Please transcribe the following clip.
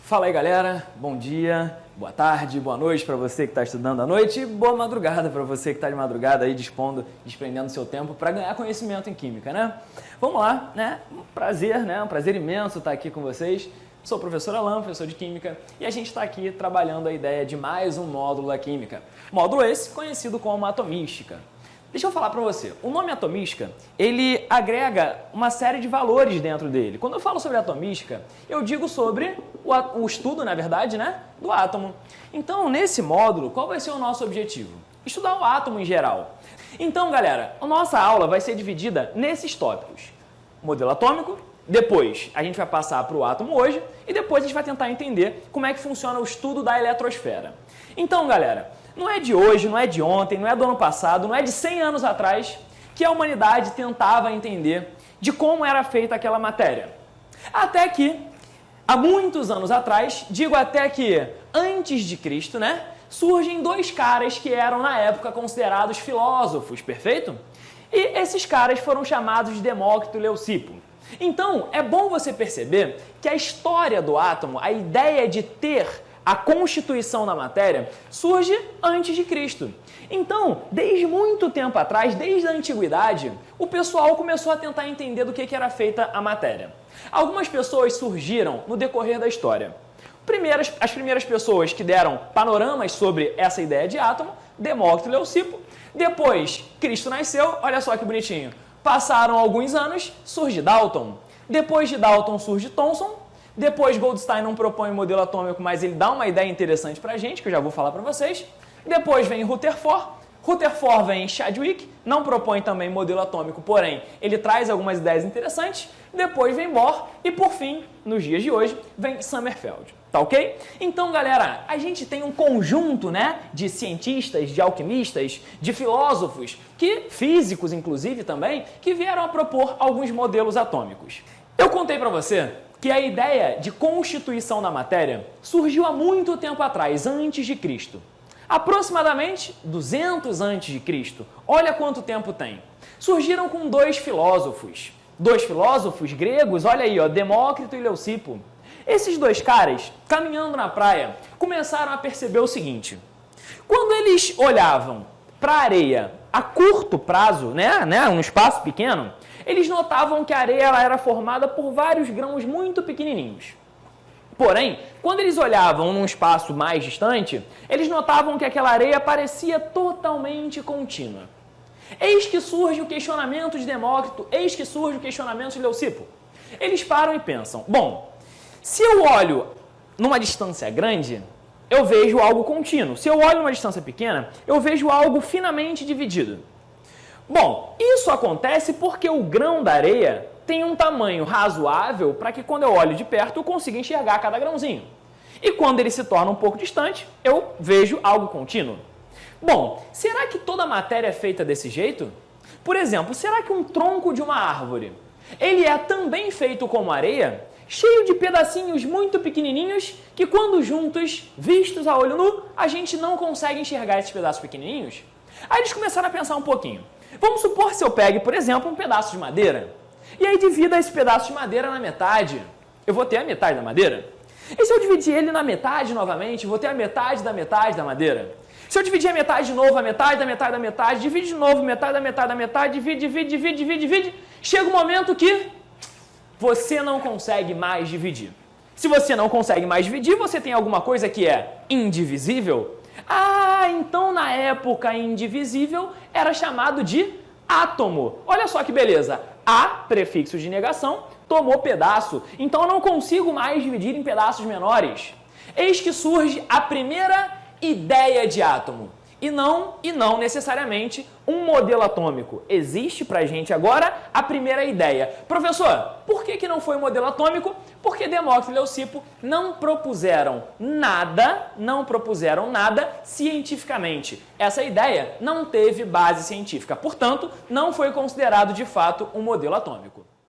Fala aí, galera, bom dia, boa tarde, boa noite para você que está estudando à noite e boa madrugada para você que está de madrugada aí desprendendo seu tempo para ganhar conhecimento em química, né? Vamos lá, né? Um prazer imenso estar aqui com vocês. Sou o professor Alan, professor de Química, e a gente está aqui trabalhando a ideia de mais um módulo da Química. Módulo esse conhecido como atomística. Deixa eu falar para você, o nome atomística, ele agrega uma série de valores dentro dele. Quando eu falo sobre atomística, eu digo sobre o estudo, na verdade, né, do átomo. Então, nesse módulo, qual vai ser o nosso objetivo? Estudar o átomo em geral. Então, galera, a nossa aula vai ser dividida nesses tópicos. Modelo atômico, depois a gente vai passar para o átomo hoje e depois a gente vai tentar entender como é que funciona o estudo da eletrosfera. Então, galera, não é de hoje, não é de ontem, não é do ano passado, não é de 100 anos atrás que a humanidade tentava entender de como era feita aquela matéria. Até que, há muitos anos atrás, digo até que antes de Cristo, né, surgem dois caras que eram na época considerados filósofos, perfeito? E esses caras foram chamados de Demócrito e Leucipo. Então, é bom você perceber que a história do átomo, a ideia de ter a constituição da matéria, surge antes de Cristo. Então, desde muito tempo atrás, desde a antiguidade, o pessoal começou a tentar entender do que era feita a matéria. Algumas pessoas surgiram no decorrer da história. As primeiras pessoas que deram panoramas sobre essa ideia de átomo, Demócrito e Leucipo. Depois, Cristo nasceu, olha só que bonitinho. Passaram alguns anos, surge Dalton. Depois de Dalton surge Thomson. Depois Goldstein não propõe o modelo atômico, mas ele dá uma ideia interessante pra gente, que eu já vou falar para vocês. Depois vem Rutherford. Rutherford vem Chadwick, não propõe também modelo atômico, porém ele traz algumas ideias interessantes. Depois vem Bohr e por fim, nos dias de hoje, vem Sommerfeld. Tá ok? Então, galera, a gente tem um conjunto, né, de cientistas, de alquimistas, de filósofos, físicos inclusive também, que vieram a propor alguns modelos atômicos. Eu contei para você que a ideia de constituição da matéria surgiu há muito tempo atrás, antes de Cristo. Aproximadamente 200 antes de Cristo. Olha quanto tempo tem. Surgiram com dois filósofos gregos, olha aí, ó, Demócrito e Leucipo. Esses dois caras, caminhando na praia, começaram a perceber o seguinte: quando eles olhavam para a areia a curto prazo, né, um espaço pequeno, eles notavam que a areia era formada por vários grãos muito pequenininhos. Porém, quando eles olhavam num espaço mais distante, eles notavam que aquela areia parecia totalmente contínua. Eis que surge o questionamento de Demócrito, eis que surge o questionamento de Leucipo. Eles param e pensam, bom, se eu olho numa distância grande, eu vejo algo contínuo. Se eu olho numa distância pequena, eu vejo algo finamente dividido. Bom, isso acontece porque o grão da areia tem um tamanho razoável para que quando eu olho de perto eu consiga enxergar cada grãozinho. E quando ele se torna um pouco distante, eu vejo algo contínuo. Bom, será que toda a matéria é feita desse jeito? Por exemplo, será que um tronco de uma árvore, ele é também feito como areia, cheio de pedacinhos muito pequenininhos que quando juntos, vistos a olho nu, a gente não consegue enxergar esses pedaços pequenininhos? Aí eles começaram a pensar um pouquinho. Vamos supor se eu pegue, por exemplo, um pedaço de madeira e aí divida esse pedaço de madeira na metade. Eu vou ter a metade da madeira. E se eu dividir ele na metade novamente, vou ter a metade da madeira. Se eu dividir a metade de novo, a metade da metade da metade, divide de novo, metade da metade, divide. Chega um momento que você não consegue mais dividir. Se você não consegue mais dividir, você tem alguma coisa que é indivisível? Ah, então na época indivisível era chamado de átomo. Olha só que beleza. A, prefixo de negação, tomou pedaço. Então eu não consigo mais dividir em pedaços menores. Eis que surge a primeira ideia de átomo. E não necessariamente um modelo atômico. Existe pra gente agora a primeira ideia. Professor, por que não foi um modelo atômico? Porque Demócrito e Leucipo não propuseram nada cientificamente. Essa ideia não teve base científica, portanto, não foi considerado de fato um modelo atômico.